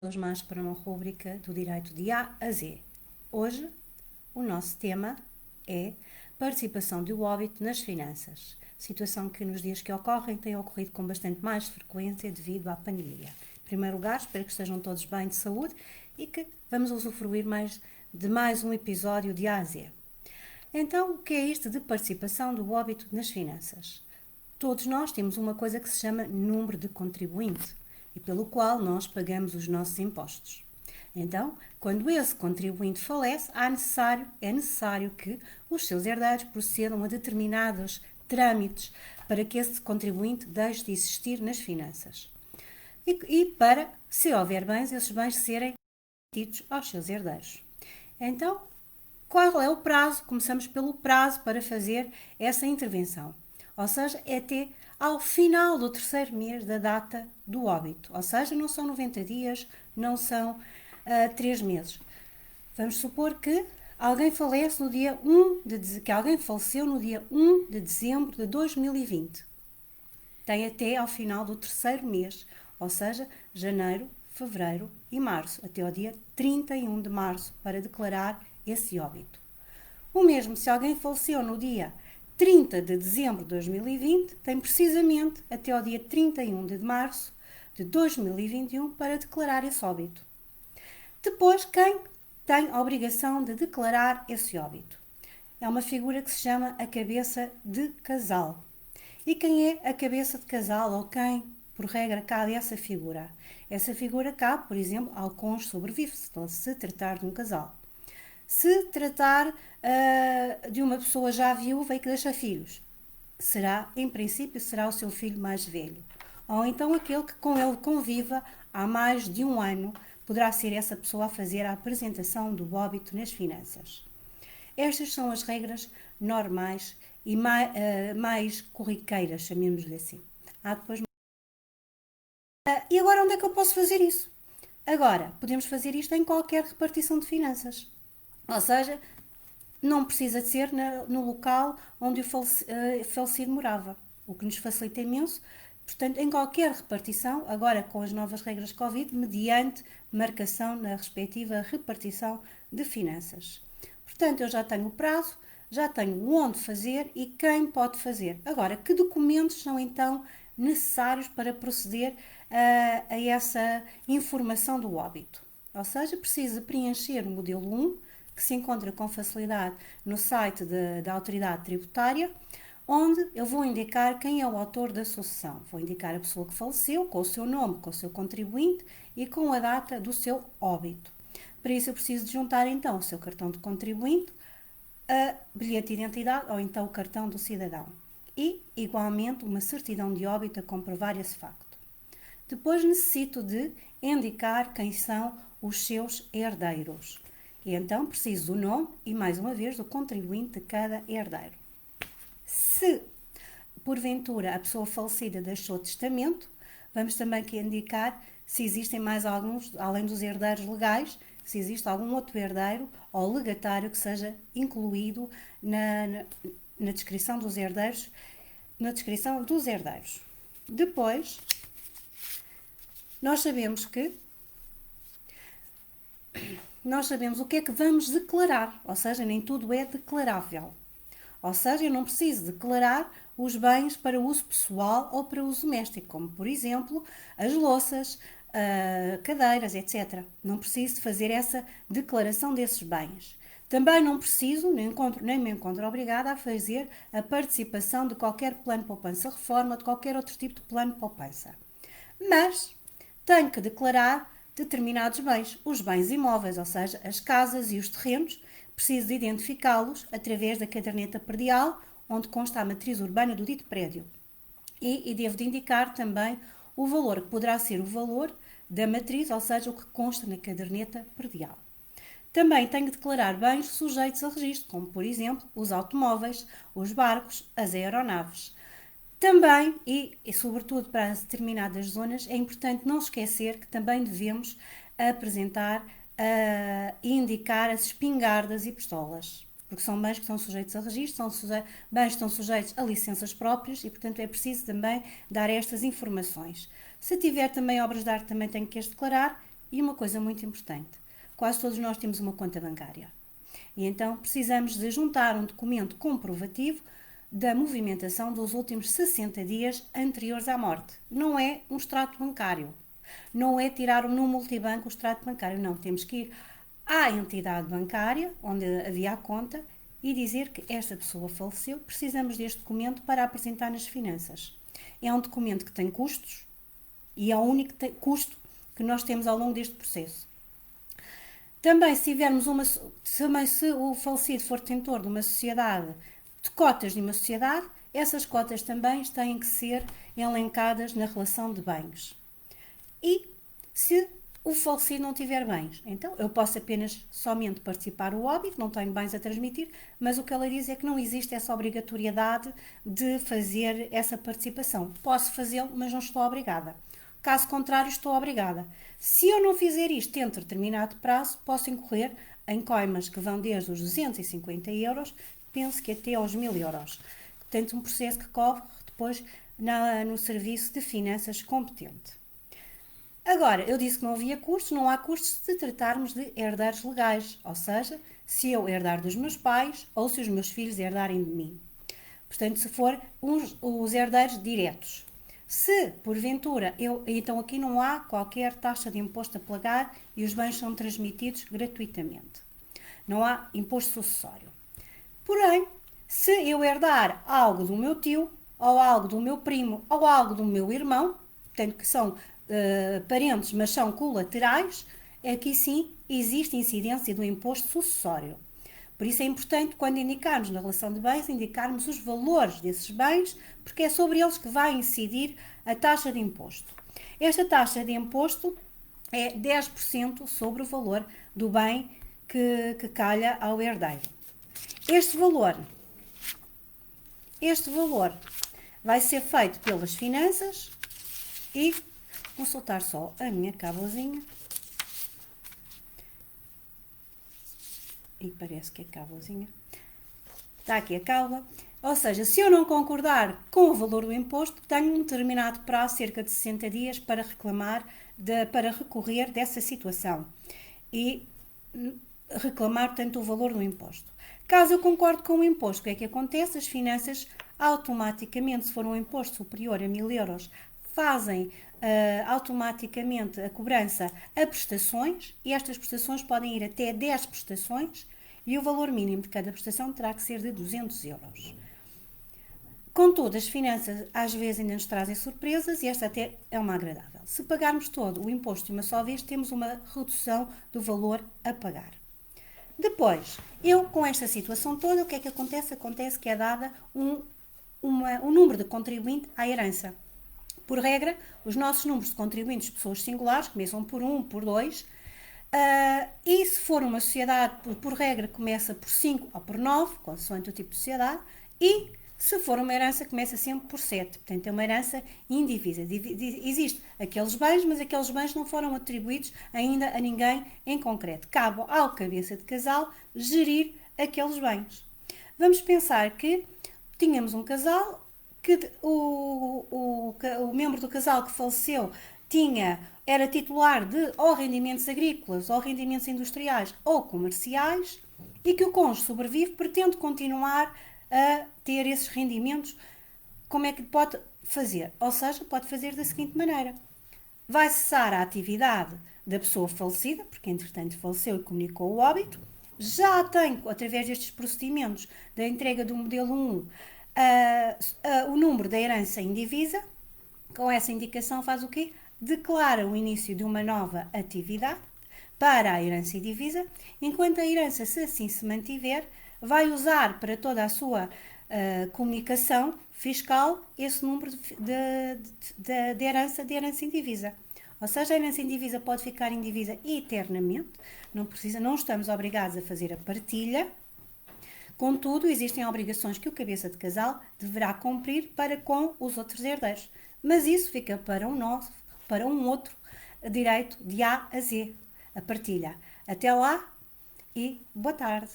Mais para uma rúbrica do direito de A a Z. Hoje, o nosso tema é participação do óbito nas finanças, situação que nos dias que ocorrem tem ocorrido com bastante mais frequência devido à pandemia. Em primeiro lugar, espero que estejam todos bem de saúde e que vamos usufruir de mais um episódio de A a Z. Então, o que é isto de participação do óbito nas finanças? Todos nós temos uma coisa que se chama número de contribuinte e pelo qual nós pagamos os nossos impostos. Então, quando esse contribuinte falece, é necessário que os seus herdeiros procedam a determinados trâmites para que esse contribuinte deixe de existir nas finanças. E para, se houver bens, esses bens serem tidos aos seus herdeiros. Então, qual é o prazo? Começamos pelo prazo para fazer essa intervenção. Ou seja, é até ao final do terceiro mês da data do óbito. Ou seja, não são 90 dias, não são 3 meses. Vamos supor que alguém falece no dia 1 que alguém faleceu no dia 1 de dezembro de 2020. Tem até ao final do terceiro mês, ou seja, janeiro, fevereiro e março, até ao dia 31 de março, para declarar esse óbito. O mesmo se alguém faleceu no dia 30 de dezembro de 2020, tem precisamente até ao dia 31 de março de 2021 para declarar esse óbito. Depois, quem tem a obrigação de declarar esse óbito? É uma figura que se chama a cabeça de casal. E quem é a cabeça de casal ou quem, por regra, cabe essa figura? Essa figura cabe, por exemplo, ao cônjuge sobrevive, se tratar de um casal. Se tratar de uma pessoa já viúva e que deixa filhos, em princípio, será o seu filho mais velho. Ou então aquele que com ele conviva há mais de um ano, poderá ser essa pessoa a fazer a apresentação do óbito nas finanças. Estas são as regras normais e mais corriqueiras, chamemos-lhe assim. E agora onde é que eu posso fazer isso? Agora, podemos fazer isto em qualquer repartição de finanças. Ou seja, não precisa de ser no local onde o falecido morava, o que nos facilita imenso. Portanto, em qualquer repartição, agora com as novas regras Covid, mediante marcação na respectiva repartição de finanças. Portanto, eu já tenho o prazo, já tenho onde fazer e quem pode fazer. Agora, que documentos são então necessários para proceder a essa informação do óbito? Ou seja, precisa preencher o modelo 1, que se encontra com facilidade no site da Autoridade Tributária, onde eu vou indicar quem é o autor da sucessão. Vou indicar a pessoa que faleceu, com o seu nome, com o seu contribuinte e com a data do seu óbito. Para isso eu preciso de juntar então o seu cartão de contribuinte, a bilhete de identidade ou então o cartão do cidadão. E, igualmente, uma certidão de óbito a comprovar esse facto. Depois necessito de indicar quem são os seus herdeiros. E então preciso do nome e, mais uma vez, do contribuinte de cada herdeiro. Se, porventura, a pessoa falecida deixou testamento, vamos também aqui indicar se existem mais alguns, além dos herdeiros legais, se existe algum outro herdeiro ou legatário que seja incluído na descrição dos herdeiros, Depois, nós sabemos o que é que vamos declarar, ou seja, nem tudo é declarável. Ou seja, eu não preciso declarar os bens para uso pessoal ou para uso doméstico, como, por exemplo, as louças, cadeiras, etc. Não preciso fazer essa declaração desses bens. Também não preciso, nem me encontro obrigada a fazer a participação de qualquer plano de poupança-reforma, de qualquer outro tipo de plano de poupança. Mas tenho que declarar determinados bens, os bens imóveis, ou seja, as casas e os terrenos. Preciso de identificá-los através da caderneta predial, onde consta a matriz urbana do dito prédio. E devo de indicar também o valor, que poderá ser o valor da matriz, ou seja, o que consta na caderneta predial. Também tenho de declarar bens sujeitos a registro, como, por exemplo, os automóveis, os barcos, as aeronaves. Também, e sobretudo para determinadas zonas, é importante não esquecer que também devemos apresentar e indicar as espingardas e pistolas, porque são bens que estão sujeitos a registro, bens que estão sujeitos a licenças próprias e, portanto, é preciso também dar estas informações. Se tiver também obras de arte, também tenho que as declarar E uma coisa muito importante, quase todos nós temos uma conta bancária. E então precisamos de juntar um documento comprovativo da movimentação dos últimos 60 dias anteriores à morte. Não é um extrato bancário. Não é tirar no multibanco o extrato bancário. Não, temos que ir à entidade bancária onde havia a conta e dizer que esta pessoa faleceu. Precisamos deste documento para apresentar nas finanças. É um documento que tem custos e é o único custo que nós temos ao longo deste processo. Também, se o falecido for detentor de uma sociedade, de cotas de uma sociedade, essas cotas também têm que ser elencadas na relação de bens. E se o falecido não tiver bens, então eu posso apenas somente participar do óbito, não tenho bens a transmitir, mas o que ela diz é que não existe essa obrigatoriedade de fazer essa participação. Posso fazê-lo, mas não estou obrigada. Caso contrário, estou obrigada. Se eu não fizer isto dentro de determinado prazo, posso incorrer em coimas que vão desde os 250 euros, penso que até aos 1000 euros. Portanto, um processo que corre depois no serviço de finanças competente. Agora, eu disse que não havia custos, não há custos se tratarmos de herdeiros legais, ou seja, se eu herdar dos meus pais ou se os meus filhos herdarem de mim. Portanto, se for os herdeiros diretos. Se, porventura, então aqui não há qualquer taxa de imposto a pagar e os bens são transmitidos gratuitamente. Não há imposto sucessório. Porém, se eu herdar algo do meu tio, ou algo do meu primo, ou algo do meu irmão, portanto que são parentes, mas são colaterais, aqui sim existe incidência do imposto sucessório. Por isso é importante, quando indicarmos na relação de bens, indicarmos os valores desses bens, porque é sobre eles que vai incidir a taxa de imposto. Esta taxa de imposto é 10% sobre o valor do bem que calha ao herdeiro. Este valor vai ser feito pelas finanças e consultar só a minha cábulazinha. E parece que é cábulazinha. Está aqui a cábula. Ou seja, se eu não concordar com o valor do imposto, tenho um determinado prazo, cerca de 60 dias, para reclamar, para recorrer dessa situação. E reclamar, portanto, o valor do imposto. Caso eu concorde com o imposto, o que é que acontece? As finanças, automaticamente, se for um imposto superior a 1000 euros, fazem automaticamente a cobrança a prestações, e estas prestações podem ir até 10 prestações, e o valor mínimo de cada prestação terá que ser de 200 euros. Contudo, as finanças às vezes ainda nos trazem surpresas, e esta até é uma agradável. Se pagarmos todo o imposto de uma só vez, temos uma redução do valor a pagar. Depois, com esta situação toda, o que é que acontece? Acontece que é dada um número de contribuinte à herança. Por regra, os nossos números de contribuintes, pessoas singulares, começam por 1, por 2, e se for uma sociedade, por regra, começa por 5 ou por 9, consoante o tipo de sociedade, e se for uma herança, começa sempre por 7. Portanto, é uma herança indivisa. Existem aqueles bens, mas aqueles bens não foram atribuídos ainda a ninguém em concreto. Cabe ao cabeça de casal gerir aqueles bens. Vamos pensar que tínhamos um casal, que o membro do casal que faleceu era titular de ou rendimentos agrícolas, ou rendimentos industriais ou comerciais, e que o cônjuge sobrevive, pretende continuar a ter esses rendimentos. Como é que pode fazer? Ou seja, pode fazer da seguinte maneira: vai cessar a atividade da pessoa falecida, porque entretanto faleceu e comunicou o óbito, já tem, através destes procedimentos da entrega do modelo 1, o número da herança indivisa. Com essa indicação faz o quê? Declara o início de uma nova atividade para a herança indivisa. Enquanto a herança, se assim se mantiver, vai usar para toda a sua comunicação fiscal esse número de herança indivisa. Ou seja, a herança indivisa pode ficar indivisa eternamente, não estamos obrigados a fazer a partilha. Contudo, existem obrigações que o cabeça de casal deverá cumprir para com os outros herdeiros. Mas isso fica para um outro direito de A a Z, a partilha. Até lá e boa tarde.